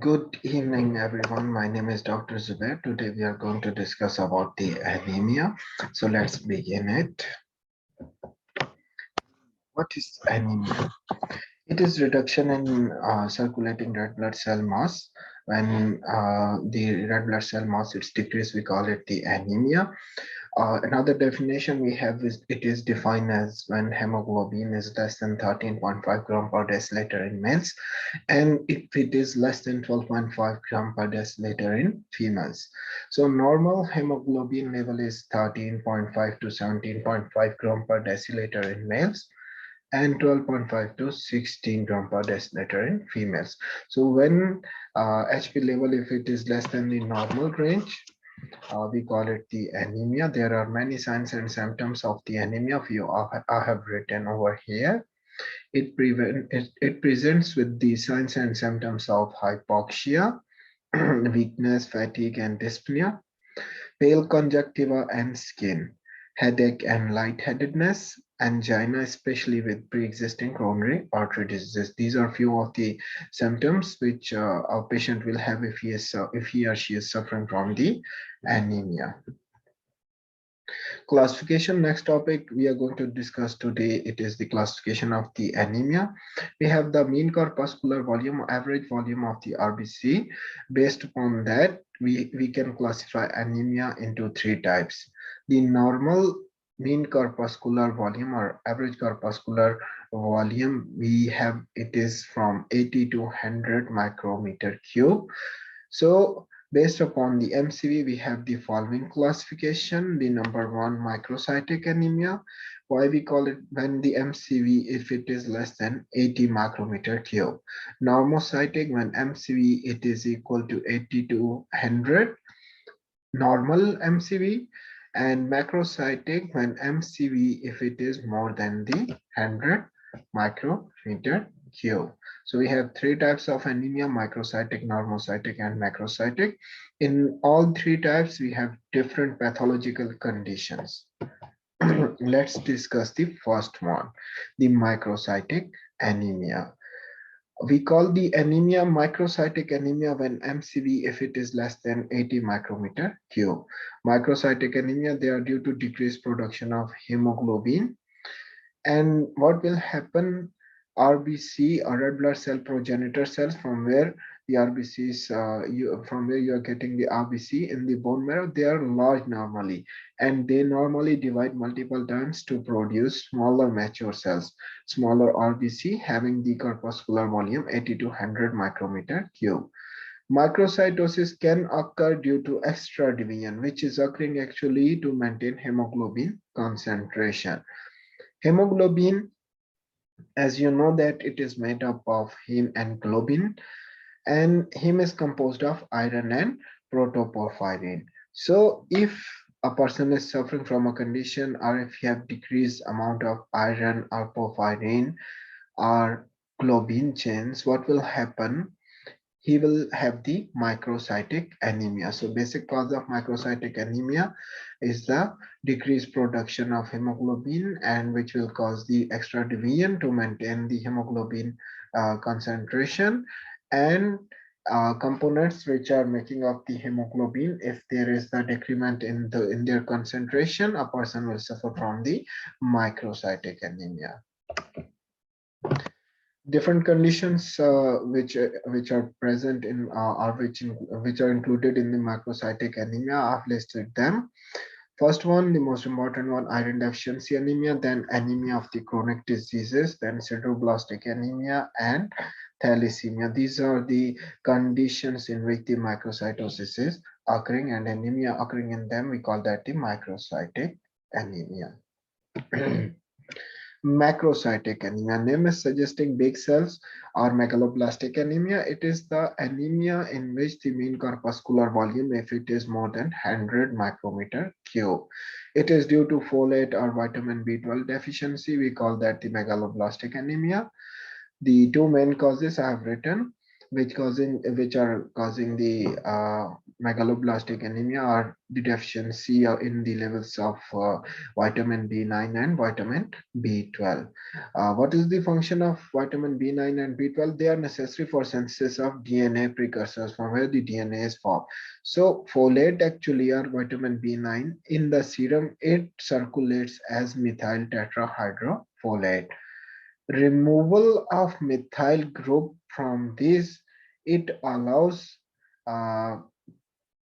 Good evening, everyone. My name is Dr. Zubair. Today we are going to discuss about the anemia. So let's begin it. What is anemia? It is reduction in circulating red blood cell mass. When the red blood cell mass is decreased, we call it the anemia. Another definition we have is it is defined as when hemoglobin is less than 13.5 gram per deciliter in males, and if it is less than 12.5 gram per deciliter in females. So normal hemoglobin level is 13.5 to 17.5 gram per deciliter in males and 12.5 to 16 gram per deciliter in females. So when HP level, if it is less than the normal range, we call it the anemia. There are many signs and symptoms of the anemia. Few I have written over here. It presents with the signs and symptoms of hypoxia, weakness, fatigue, and dyspnea, pale conjunctiva and skin, headache and lightheadedness, angina, especially with pre-existing coronary artery disease. These are few of the symptoms which our patient will have if he or she is suffering from the anemia. Classification, next topic we are going to discuss today, it is the classification of the anemia. We have the mean corpuscular volume, average volume of the RBC. Based upon that, we can classify anemia into three types. The normal mean corpuscular volume or average corpuscular volume, we have it is from 80 to 100 micrometer cube. So based upon the MCV, we have the following classification. The number one, microcytic anemia. Why we call it when the MCV, if it is less than 80 micrometer cube. Normocytic, when MCV it is equal to 80 to 100, normal MCV, and macrocytic when MCV if it is more than the 100 micrometer cube. So we have three types of anemia: microcytic, normocytic, and macrocytic. In all three types, we have different pathological conditions. Let's discuss the first one, the microcytic anemia. We call the anemia microcytic anemia when MCV if it is less than 80 micrometer cube. Microcytic anemia, they are due to decreased production of hemoglobin. And what will happen, RBC or red blood cell progenitor cells, from where the RBCs, from where you are getting the RBC in the bone marrow, they are large normally, and they normally divide multiple times to produce smaller mature cells, smaller RBC having the corpuscular volume 80 to 100 micrometer cube. Microcytosis can occur due to extra division, which is occurring actually to maintain hemoglobin concentration. Hemoglobin, as you know, that it is made up of heme and globin, and heme is composed of iron and protoporphyrin. So if a person is suffering from a condition, or if you have decreased amount of iron or porphyrin or globin chains, what will happen? He will have the microcytic anemia. So basic cause of microcytic anemia is the decreased production of hemoglobin, and which will cause the extra division to maintain the hemoglobin concentration, and components which are making up the hemoglobin, if there is the decrement in their concentration, a person will suffer from the microcytic anemia. Different conditions which are present in which are included in the macrocytic anemia, I've listed them. First one, the most important one, iron deficiency anemia, then anemia of the chronic diseases, then sideroblastic anemia, and thalassemia. These are the conditions in which the microcytosis is occurring, and anemia occurring in them, we call that the microcytic anemia. Macrocytic anemia, name is suggesting big cells, or megaloblastic anemia. It is the anemia in which the mean corpuscular volume, if it is more than 100 micrometer cube, it is due to folate or vitamin B12 deficiency. We call that the megaloblastic anemia. The two main causes I have written, which are causing the megaloblastic anemia are the deficiency in the levels of vitamin B9 and vitamin B12. What is the function of vitamin B9 and B12? They are necessary for synthesis of DNA precursors from where the DNA is formed. So folate actually, or vitamin B9 in the serum, it circulates as methyl tetrahydrofolate. Removal of methyl group from this, it allows uh,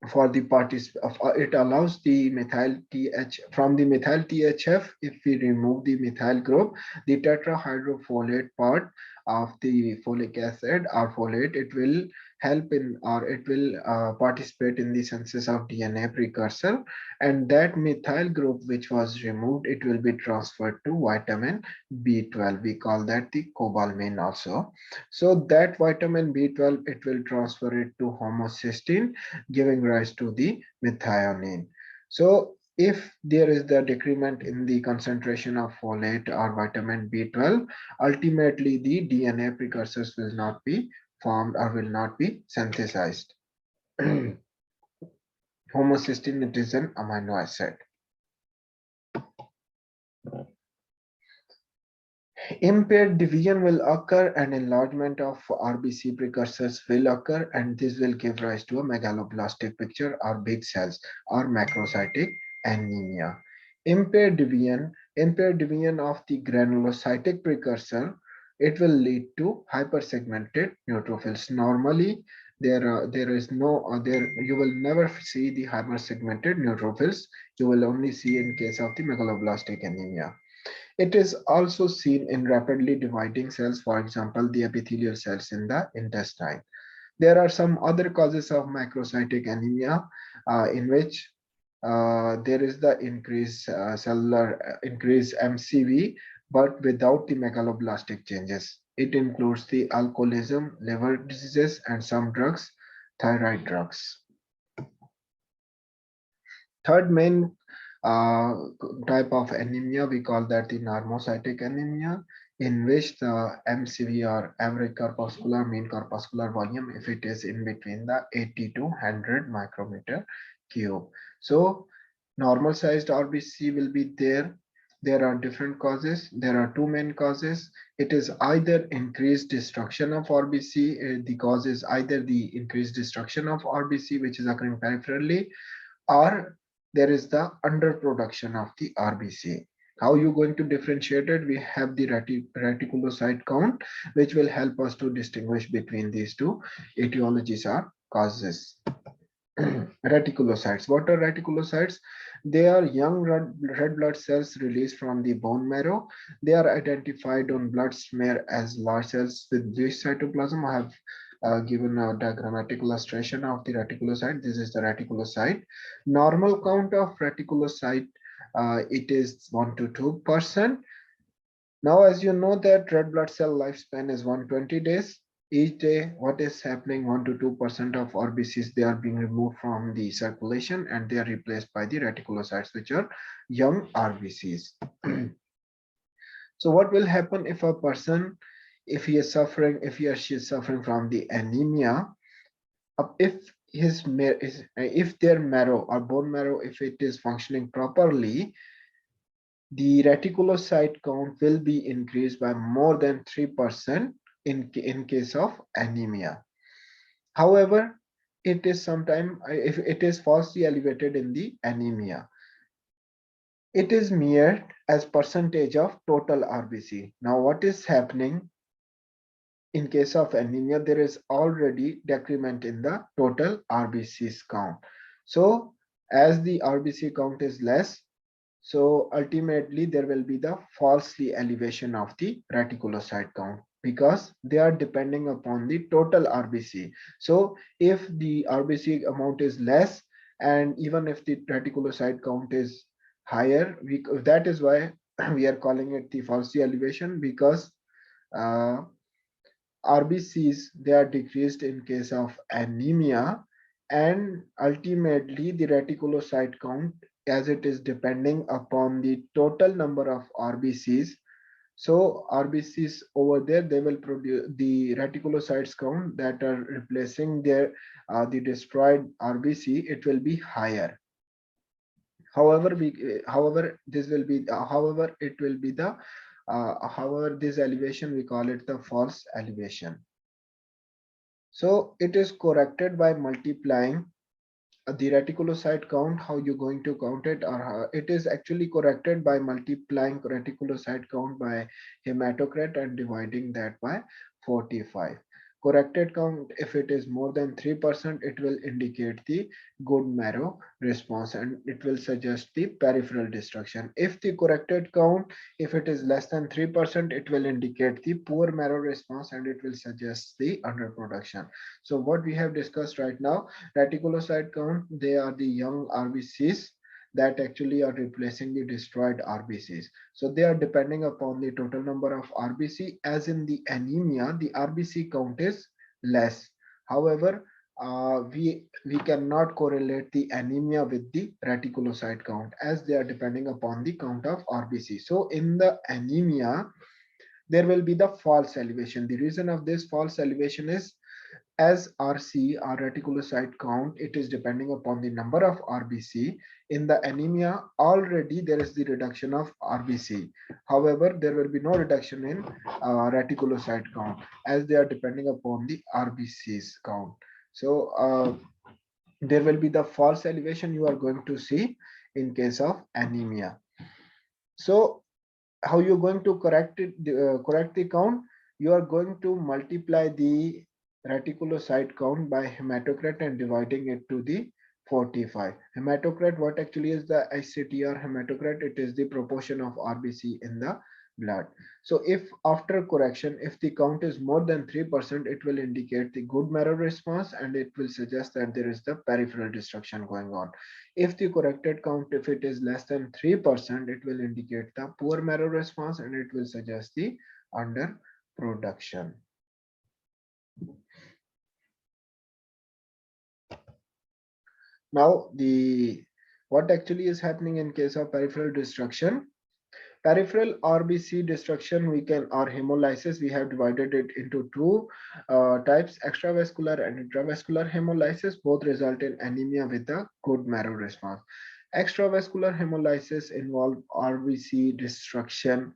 for the parties of it allows the methyl TH from the methyl THF. If we remove the methyl group, the tetrahydrofolate part of the folic acid or folate, it will help in, or it will participate in the synthesis of DNA precursor, and that methyl group which was removed, it will be transferred to vitamin B12. We call that the cobalamin also. So that vitamin B12, it will transfer it to homocysteine, giving rise to the methionine. So if there is the decrement in the concentration of folate or vitamin B12, ultimately the DNA precursors will not be formed or will not be synthesized. Homocysteine, it is an amino acid. Impaired division will occur and enlargement of RBC precursors will occur, and this will give rise to a megaloblastic picture or big cells or macrocytic anemia. Impaired division of the granulocytic precursor, it will lead to hypersegmented neutrophils. Normally, there is no there you will never see the hypersegmented neutrophils. You will only see in case of the megaloblastic anemia. It is also seen in rapidly dividing cells, for example, the epithelial cells in the intestine. There are some other causes of macrocytic anemia in which there is the increased cellular increased MCV, but without the megaloblastic changes. It includes the alcoholism, liver diseases, and some drugs, thyroid drugs. Third main uh, type of anemia, we call that the normocytic anemia, in which the MCV, or average corpuscular mean corpuscular volume, if it is in between the 80 to 100 micrometer cube. So normal sized RBC will be there. There are different causes. There are two main causes. It is either increased destruction of RBC. The cause is either the increased destruction of RBC, which is occurring peripherally, or there is the underproduction of the RBC. How you going to differentiate it? We have the reticulocyte count, which will help us to distinguish between these two etiologies or causes. Reticulocytes. What are reticulocytes? They are young red blood cells released from the bone marrow. They are identified on blood smear as large cells with Jewish cytoplasm. I have given a diagrammatic illustration of the reticulocyte. This is the reticulocyte. Normal count of reticulocyte, it is 1 to 2%. Now, as you know that red blood cell lifespan is 120 days. Each day, what is happening, 1 to 2% of RBCs, they are being removed from the circulation and they are replaced by the reticulocytes, which are young RBCs. So what will happen if a person, if he is suffering, if he or she is suffering from the anemia, if if their marrow or bone marrow, if it is functioning properly, the reticulocyte count will be increased by more than 3% in case of anemia. However, it is sometimes, if it is falsely elevated in the anemia, it is measured as percentage of total RBC. Now, what is happening in case of anemia? There is already decrement in the total RBCs count. So, as the RBC count is less, so ultimately there will be the falsely elevation of the reticulocyte count because they are depending upon the total RBC. So if the RBC amount is less, and even if the reticulocyte count is higher, that is why we are calling it the falsely elevation, because uh, RBCs, they are decreased in case of anemia, and ultimately the reticulocyte count, as it is depending upon the total number of RBCs, So RBCs over there, they will produce the reticulocytes count that are replacing their the destroyed RBC. It will be higher. However, this will be, however, it will be the, however, this elevation we call it the false elevation. So it is corrected by multiplying the reticulocyte count. How you going to count it, or how, it is actually corrected by multiplying reticulocyte count by hematocrit and dividing that by 45. Corrected count, if it is more than 3%, it will indicate the good marrow response and it will suggest the peripheral destruction. If the corrected count, if it is less than 3%, it will indicate the poor marrow response and it will suggest the underproduction. So what we have discussed right now, reticulocyte count, they are the young RBCs that actually are replacing the destroyed RBCs. So they are depending upon the total number of RBC. As in the anemia, the RBC count is less. However, we cannot correlate the anemia with the reticulocyte count as they are depending upon the count of RBC. So in the anemia, there will be the false elevation. The reason of this false elevation is, as RC, or reticulocyte count, it is depending upon the number of RBC. In the anemia, already there is the reduction of RBC. However, there will be no reduction in reticulocyte count as they are depending upon the RBC's count. So there will be the false elevation you are going to see in case of anemia. So how you're going to correct it, correct the count, you are going to multiply the reticulocyte count by hematocrit and dividing it to the 45. Hematocrit, what actually is the HCTR hematocrit? It is the proportion of RBC in the blood. So if after correction, if the count is more than 3%, it will indicate the good marrow response and it will suggest that there is the peripheral destruction going on. If the corrected count, if it is less than 3%, it will indicate the poor marrow response and it will suggest the underproduction. Now, what actually is happening in case of peripheral destruction? Peripheral RBC destruction, we can, or hemolysis, we have divided it into two types, extravascular and intravascular hemolysis. Both result in anemia with a good marrow response. Extravascular hemolysis involve RBC destruction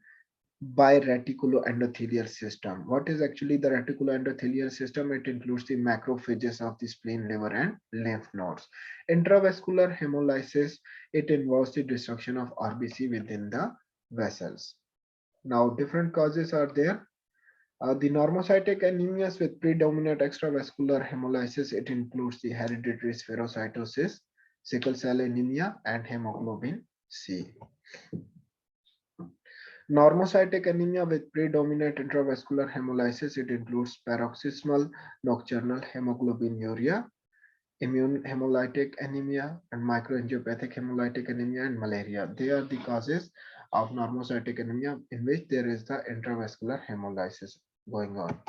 by reticuloendothelial system. What is actually the reticuloendothelial system? It includes the macrophages of the spleen, liver, and lymph nodes. Intravascular hemolysis, it involves the destruction of RBC within the vessels. Now, different causes are there. The normocytic anemias with predominant extravascular hemolysis, it includes the hereditary spherocytosis, sickle cell anemia, and hemoglobin C. Normocytic anemia with predominant intravascular hemolysis, it includes paroxysmal nocturnal hemoglobinuria, immune hemolytic anemia, and microangiopathic hemolytic anemia, and malaria. They are the causes of normocytic anemia in which there is the intravascular hemolysis going on.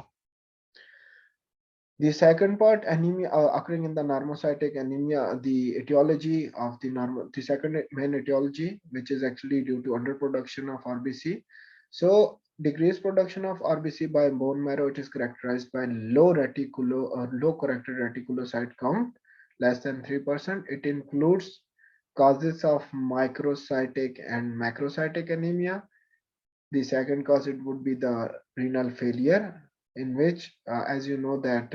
The second part, anemia occurring in the normocytic anemia, the etiology of the second main etiology, which is actually due to underproduction of RBC. So decreased production of RBC by bone marrow, it is characterized by low low corrected reticulocyte count, less than 3%. It includes causes of microcytic and macrocytic anemia. The second cause, it would be the renal failure, in which, as you know, that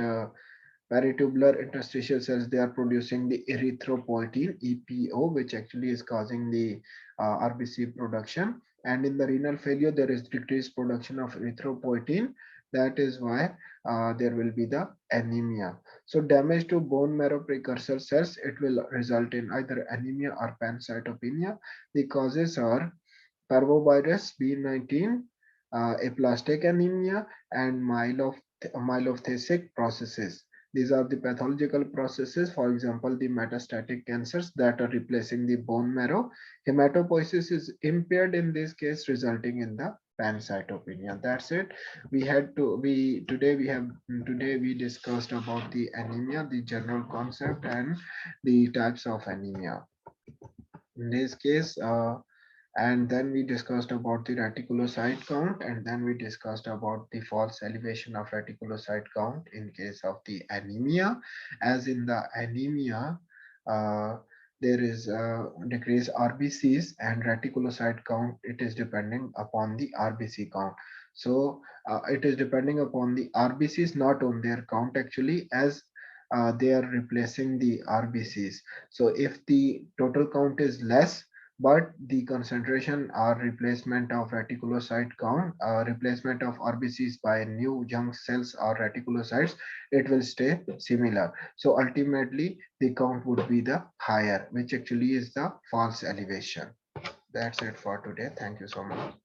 peritubular interstitial cells, they are producing the erythropoietin EPO, which actually is causing the RBC production. And in the renal failure, there is decreased production of erythropoietin. That is why there will be the anemia. So damage to bone marrow precursor cells, it will result in either anemia or pancytopenia. The causes are parvovirus B19, aplastic anemia, and myelocytic processes. These are the pathological processes, for example, the metastatic cancers that are replacing the bone marrow. Hematopoiesis is impaired in this case, resulting in the pancytopenia. That's it. Today we discussed about the anemia, the general concept, and the types of anemia. In this case, And then we discussed about the reticulocyte count, and then we discussed about the false elevation of reticulocyte count in case of the anemia. As in the anemia, uh, there is decreased RBCs and reticulocyte count. It is depending upon the RBC count. So it is depending upon the RBCs, not on their count actually, as they are replacing the RBCs. So if the total count is less, but the concentration or replacement of reticulocyte count, replacement of RBCs by new young cells or reticulocytes, it will stay similar. So ultimately, the count would be the higher, which actually is the false elevation. That's it for today. Thank you so much.